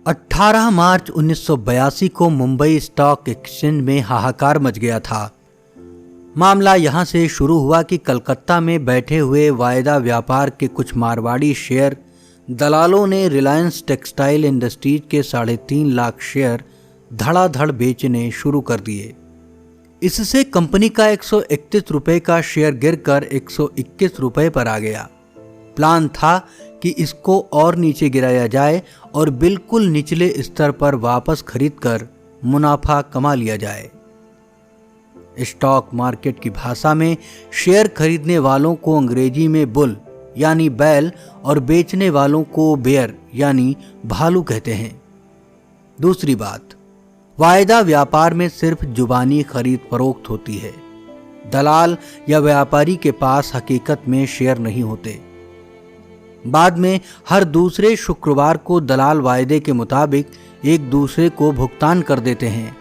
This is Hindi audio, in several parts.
18 मार्च 1982 को मुंबई स्टॉक एक्सचेंज में हाहाकार मच गया था। मामला यहां से शुरू हुआ कि कलकत्ता में बैठे हुए वायदा व्यापार के कुछ मारवाड़ी शेयर दलालों ने रिलायंस टेक्सटाइल इंडस्ट्रीज के 3.5 लाख शेयर धड़ाधड़ बेचने शुरू कर दिए। इससे कंपनी का 131 रुपए का शेयर गिरकर 121 रुपए पर आ गया। प्लान था कि इसको और नीचे गिराया जाए और बिल्कुल निचले स्तर पर वापस खरीदकर मुनाफा कमा लिया जाए। स्टॉक मार्केट की भाषा में शेयर खरीदने वालों को अंग्रेजी में बुल यानी बैल और बेचने वालों को बेयर यानी भालू कहते हैं। दूसरी बात, वायदा व्यापार में सिर्फ जुबानी खरीद फरोख्त होती है। दलाल या व्यापारी के पास हकीकत में शेयर नहीं होते। बाद में हर दूसरे शुक्रवार को दलाल वायदे के मुताबिक एक दूसरे को भुगतान कर देते हैं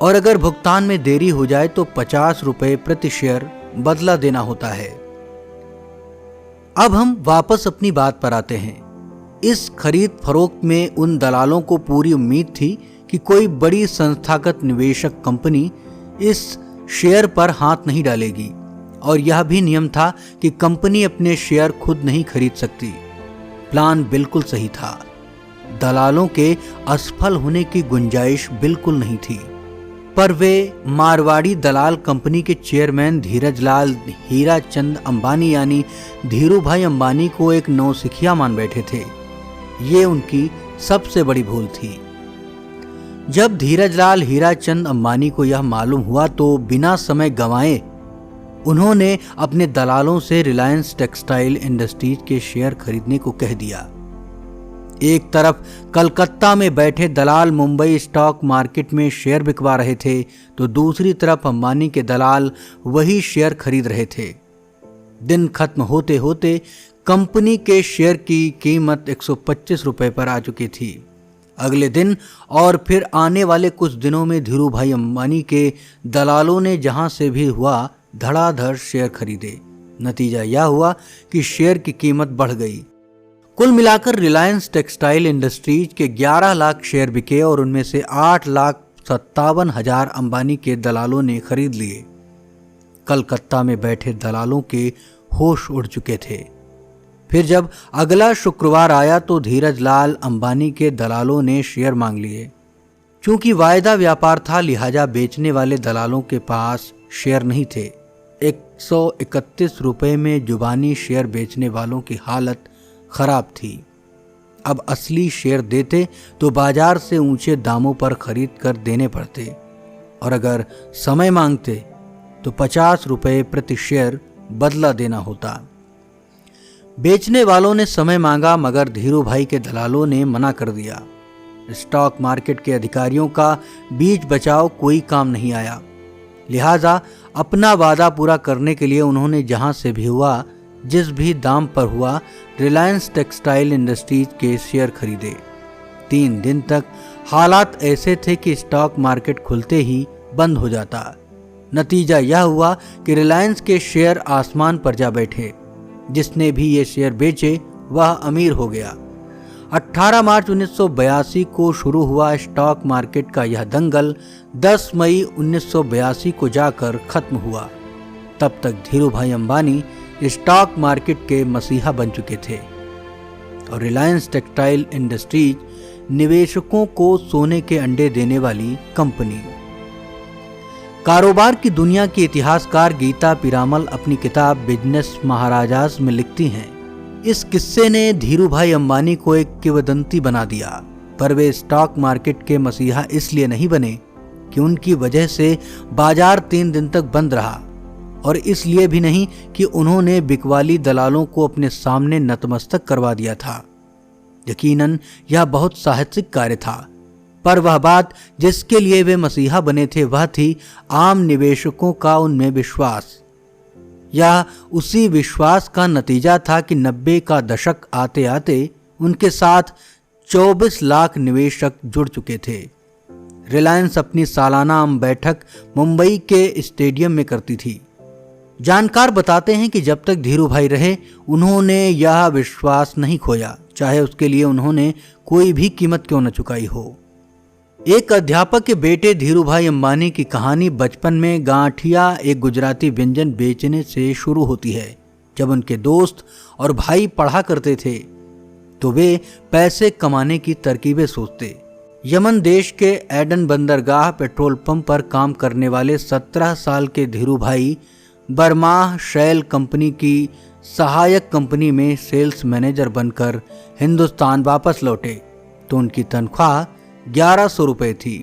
और अगर भुगतान में देरी हो जाए तो 50 रुपए प्रति शेयर बदला देना होता है। अब हम वापस अपनी बात पर आते हैं। इस खरीद फरोख्त में उन दलालों को पूरी उम्मीद थी कि कोई बड़ी संस्थागत निवेशक कंपनी इस शेयर पर हाथ नहीं डालेगी और यह भी नियम था कि कंपनी अपने शेयर खुद नहीं खरीद सकती। प्लान बिल्कुल सही था। दलालों के असफल होने की गुंजाइश बिल्कुल नहीं थी, पर वे मारवाड़ी दलाल कंपनी के चेयरमैन धीरजलाल हीराचंद अंबानी यानी धीरू भाई अंबानी को एक नौसिखिया मान बैठे थे। ये उनकी सबसे बड़ी भूल थी। जब धीरजलाल हीराचंद अंबानी को यह मालूम हुआ तो बिना समय गंवाए उन्होंने अपने दलालों से रिलायंस टेक्सटाइल इंडस्ट्रीज के शेयर खरीदने को कह दिया। एक तरफ कलकत्ता में बैठे दलाल मुंबई स्टॉक मार्केट में शेयर बिकवा रहे थे तो दूसरी तरफ अंबानी के दलाल वही शेयर खरीद रहे थे। दिन खत्म होते होते कंपनी के शेयर की कीमत 125 रुपए पर आ चुकी थी। अगले दिन और फिर आने वाले कुछ दिनों में धीरू भाई अंबानी के दलालों ने जहां से भी हुआ धड़ाधड़ शेयर खरीदे। नतीजा यह हुआ कि शेयर की कीमत बढ़ गई। कुल मिलाकर रिलायंस टेक्सटाइल इंडस्ट्रीज के 11 लाख शेयर बिके और उनमें से 8,57,000 अंबानी के दलालों ने खरीद लिए। कलकत्ता में बैठे दलालों के होश उड़ चुके थे। फिर जब अगला शुक्रवार आया तो धीरजलाल अंबानी के दलालों ने शेयर मांग लिए। चूंकि वायदा व्यापार था लिहाजा बेचने वाले दलालों के पास शेयर नहीं थे। 131 रुपए में जुबानी शेयर बेचने वालों की हालत खराब थी। अब असली शेयर देते तो बाजार से ऊंचे दामों पर खरीद कर देने पड़ते और अगर समय मांगते तो 50 रुपए प्रति शेयर बदला देना होता। बेचने वालों ने समय मांगा मगर धीरू भाई के दलालों ने मना कर दिया। स्टॉक मार्केट के अधिकारियों का बीच बचाव कोई काम नहीं आया। लिहाजा अपना वादा पूरा करने के लिए उन्होंने जहां से भी हुआ जिस भी दाम पर हुआ रिलायंस टेक्सटाइल इंडस्ट्रीज के शेयर खरीदे। 3 दिन तक हालात ऐसे थे कि स्टॉक मार्केट खुलते ही बंद हो जाता। नतीजा यह हुआ कि रिलायंस के शेयर आसमान पर जा बैठे। जिसने भी ये शेयर बेचे वह अमीर हो गया। 18 मार्च 1982 को शुरू हुआ स्टॉक मार्केट का यह दंगल 10 मई 1982 को जाकर खत्म हुआ। तब तक धीरू भाई अंबानी स्टॉक मार्केट के मसीहा बन चुके थे और रिलायंस टेक्सटाइल इंडस्ट्रीज निवेशकों को सोने के अंडे देने वाली कंपनी। कारोबार की दुनिया की इतिहासकार गीता पिरामल अपनी किताब बिजनेस महाराजास में लिखती हैं, इस किस्से ने धीरू भाई अंबानी को एक किंवदंती बना दिया, पर वे स्टॉक मार्केट के मसीहा इसलिए नहीं बने कि उनकी वजह से बाजार 3 दिन तक बंद रहा और इसलिए भी नहीं कि उन्होंने बिकवाली दलालों को अपने सामने नतमस्तक करवा दिया था। यकीनन यह बहुत साहसिक कार्य था, पर वह बात जिसके लिए वे मसीहा बने थे वह थी आम निवेशकों का उनमें विश्वास। यह उसी विश्वास का नतीजा था कि 90 का दशक आते आते उनके साथ 24 लाख निवेशक जुड़ चुके थे। रिलायंस अपनी सालाना आम बैठक मुंबई के स्टेडियम में करती थी। जानकार बताते हैं कि जब तक धीरू भाई रहे उन्होंने यह विश्वास नहीं खोया, चाहे उसके लिए उन्होंने कोई भी कीमत क्यों न चुकाई हो। एक अध्यापक के बेटे धीरूभाई अंबानी की कहानी बचपन में गांठिया, एक गुजराती व्यंजन बेचने से शुरू होती है। जब उनके दोस्त और भाई पढ़ा करते थे तो वे पैसे कमाने की तरकीबें सोचते। यमन देश के एडन बंदरगाह पेट्रोल पंप पर काम करने वाले 17 साल के धीरूभाई बरमाह शैल कंपनी की सहायक कंपनी में सेल्स मैनेजर बनकर हिंदुस्तान वापस लौटे तो उनकी तनख्वाह 1100 रुपये थी।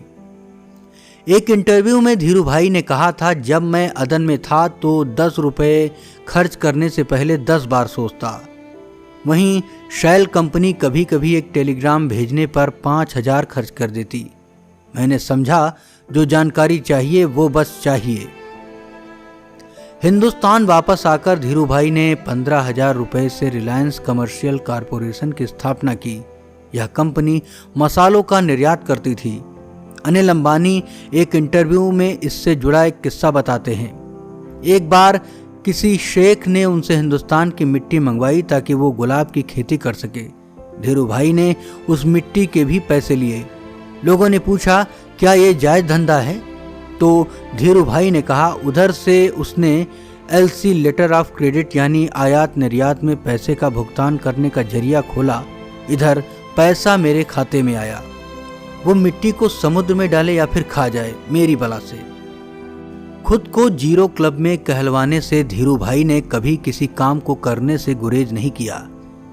एक इंटरव्यू में धीरूभाई ने कहा था, जब मैं अदन में था तो 10 रुपये खर्च करने से पहले 10 बार सोचता। वहीं शैल कंपनी कभी कभी एक टेलीग्राम भेजने पर 5000 खर्च कर देती। मैंने समझा जो जानकारी चाहिए वो बस चाहिए। हिंदुस्तान वापस आकर धीरूभाई ने 15,000 रुपये से रिलायंस कमर्शियल कारपोरेशन की स्थापना की। यह कंपनी मसालों का निर्यात करती थी। अनिल अंबानी एक इंटरव्यू में इससे जुड़ा एक किस्सा बताते हैं। एक बार किसी शेख ने उनसे हिंदुस्तान की मिट्टी मंगवाई ताकि वो गुलाब की खेती कर सके। धीरूभाई ने उस मिट्टी के भी पैसे लिए। लोगों ने पूछा, क्या ये जायज धंधा है? तो धीरूभाई ने कहा, उधर से उसने LC लेटर ऑफ क्रेडिट यानी आयात निर्यात में पैसे का भुगतान करने का जरिया खोला। इधर पैसा मेरे खाते में आया। वो मिट्टी को समुद्र में डाले या फिर खा जाए, मेरी बला से। खुद को जीरो क्लब में कहलवाने से धीरूभाई ने कभी किसी काम को करने से गुरेज नहीं किया।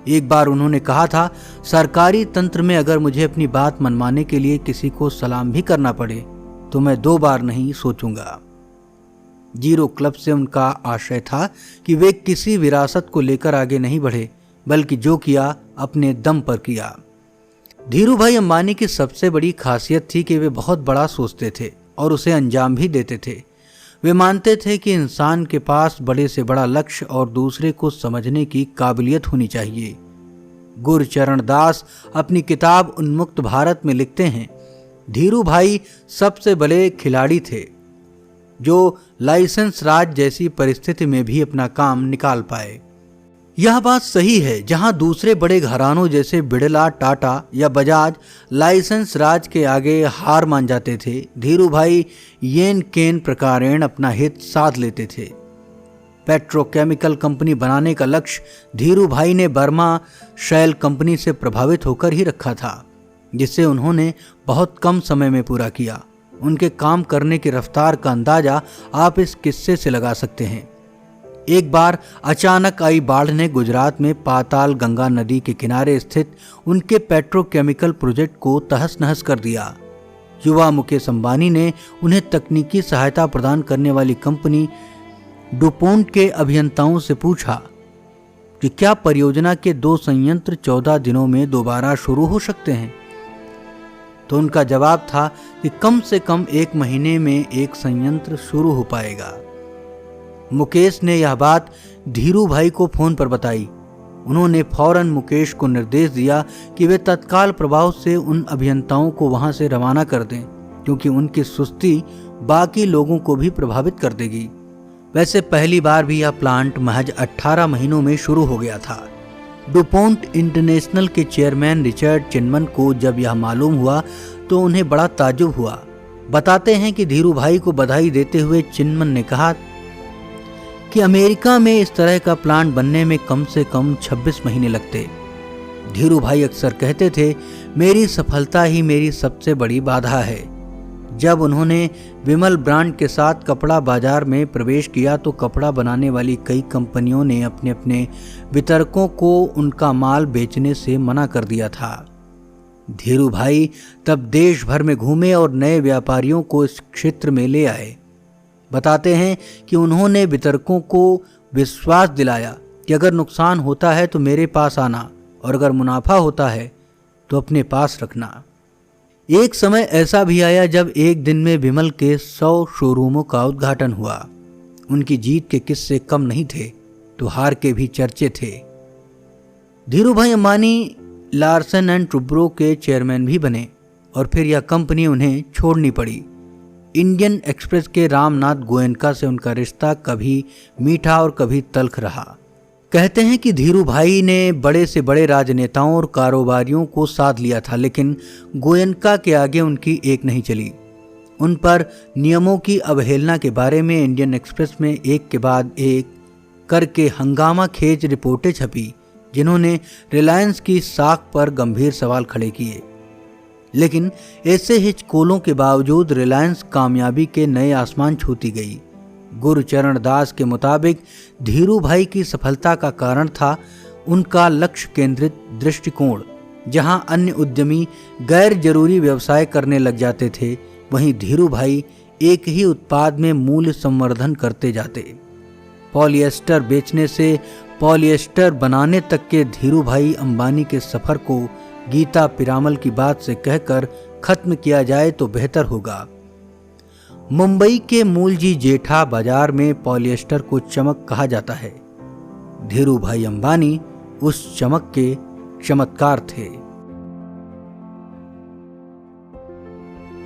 एक बार उन्होंने कहा था, सरकारी तंत्र में अगर मुझे अपनी बात मनवाने के लिए किसी को सलाम भी करना पड़े तो मैं 2 बार नहीं सोचूंगा। जीरो क्लब से उनका आशय था कि वे किसी विरासत को लेकर आगे नहीं बढ़े, बल्कि जो किया अपने दम पर किया। धीरूभाई अंबानी की सबसे बड़ी खासियत थी कि वे बहुत बड़ा सोचते थे और उसे अंजाम भी देते थे। वे मानते थे कि इंसान के पास बड़े से बड़ा लक्ष्य और दूसरे को समझने की काबिलियत होनी चाहिए। गुरचरण दास अपनी किताब उन्मुक्त भारत में लिखते हैं, धीरूभाई सबसे बड़े खिलाड़ी थे जो लाइसेंस राज जैसी परिस्थिति में भी अपना काम निकाल पाए। यह बात सही है, जहां दूसरे बड़े घरानों जैसे बिड़ला, टाटा या बजाज लाइसेंस राज के आगे हार मान जाते थे, धीरूभाई येन केन प्रकारेण अपना हित साध लेते थे। पेट्रोकेमिकल कंपनी बनाने का लक्ष्य धीरूभाई ने बर्मा शैल कंपनी से प्रभावित होकर ही रखा था, जिसे उन्होंने बहुत कम समय में पूरा किया। उनके काम करने की रफ्तार का अंदाजा आप इस किस्से से लगा सकते हैं। एक बार अचानक आई बाढ़ ने गुजरात में पाताल गंगा नदी के किनारे स्थित उनके पेट्रोकेमिकल प्रोजेक्ट को तहस नहस कर दिया। युवा मुकेश अंबानी ने उन्हें तकनीकी सहायता प्रदान करने वाली कंपनी डुपोंट के अभियंताओं से पूछा कि क्या परियोजना के 2 संयंत्र 14 दिनों में दोबारा शुरू हो सकते हैं? तो उनका जवाब था कि कम से कम 1 महीने में एक संयंत्र शुरू हो पाएगा। मुकेश ने यह बात धीरूभाई को फोन पर बताई। उन्होंने फौरन मुकेश को निर्देश दिया कि वे तत्काल प्रभाव से उन अभियंताओं को वहां से रवाना कर दें, क्योंकि उनकी सुस्ती बाकी लोगों को भी प्रभावित कर देगी। वैसे पहली बार भी यह प्लांट महज 18 महीनों में शुरू हो गया था। डुपोंट इंटरनेशनल के चेयरमैन रिचर्ड चिनमन को जब यह मालूम हुआ तो उन्हें बड़ा ताज्जुब हुआ। बताते हैं कि धीरूभाई को बधाई देते हुए चिनमन ने कहा कि अमेरिका में इस तरह का प्लांट बनने में कम से कम 26 महीने लगते। धीरूभाई अक्सर कहते थे, मेरी सफलता ही मेरी सबसे बड़ी बाधा है। जब उन्होंने विमल ब्रांड के साथ कपड़ा बाजार में प्रवेश किया तो कपड़ा बनाने वाली कई कंपनियों ने अपने अपने वितरकों को उनका माल बेचने से मना कर दिया था। धीरूभाई तब देश भर में घूमे और नए व्यापारियों को इस क्षेत्र में ले आए। बताते हैं कि उन्होंने वितरकों को विश्वास दिलाया कि अगर नुकसान होता है तो मेरे पास आना और अगर मुनाफा होता है तो अपने पास रखना। एक समय ऐसा भी आया जब एक दिन में विमल के 100 शोरूमों का उद्घाटन हुआ। उनकी जीत के किस्से कम नहीं थे तो हार के भी चर्चे थे। Dhirubhai Ambani Larsen and Toubro के चेयरमैन भी बने और फिर यह कंपनी उन्हें छोड़नी पड़ी। इंडियन एक्सप्रेस के रामनाथ गोयनका से उनका रिश्ता कभी मीठा और कभी तल्ख रहा। कहते हैं कि धीरू भाई ने बड़े से बड़े राजनेताओं और कारोबारियों को साध लिया था, लेकिन गोयनका के आगे उनकी एक नहीं चली। उन पर नियमों की अवहेलना के बारे में इंडियन एक्सप्रेस में एक के बाद एक करके हंगामा खेज रिपोर्टें छपी, जिन्होंने रिलायंस की साख पर गंभीर सवाल खड़े किए। लेकिन ऐसे हिचकोलों के बावजूद रिलायंस कामयाबी के नए आसमान छूती गई। गुरचरण दास के मुताबिक धीरू भाई की सफलता का कारण था उनका लक्ष्य केंद्रित दृष्टिकोण। जहां अन्य उद्यमी गैर जरूरी व्यवसाय करने लग जाते थे, वहीं धीरू भाई एक ही उत्पाद में मूल्य संवर्धन करते जाते। पॉलिएस्टर बेचने से पॉलिएस्टर बनाने तक के धीरू भाई अंबानी के सफर को गीता पिरामल की बात से कहकर खत्म किया जाए तो बेहतर होगा। मुंबई के मूलजी जेठा बाजार में पॉलिएस्टर को चमक कहा जाता है। धीरू भाई अंबानी उस चमक के चमत्कार थे।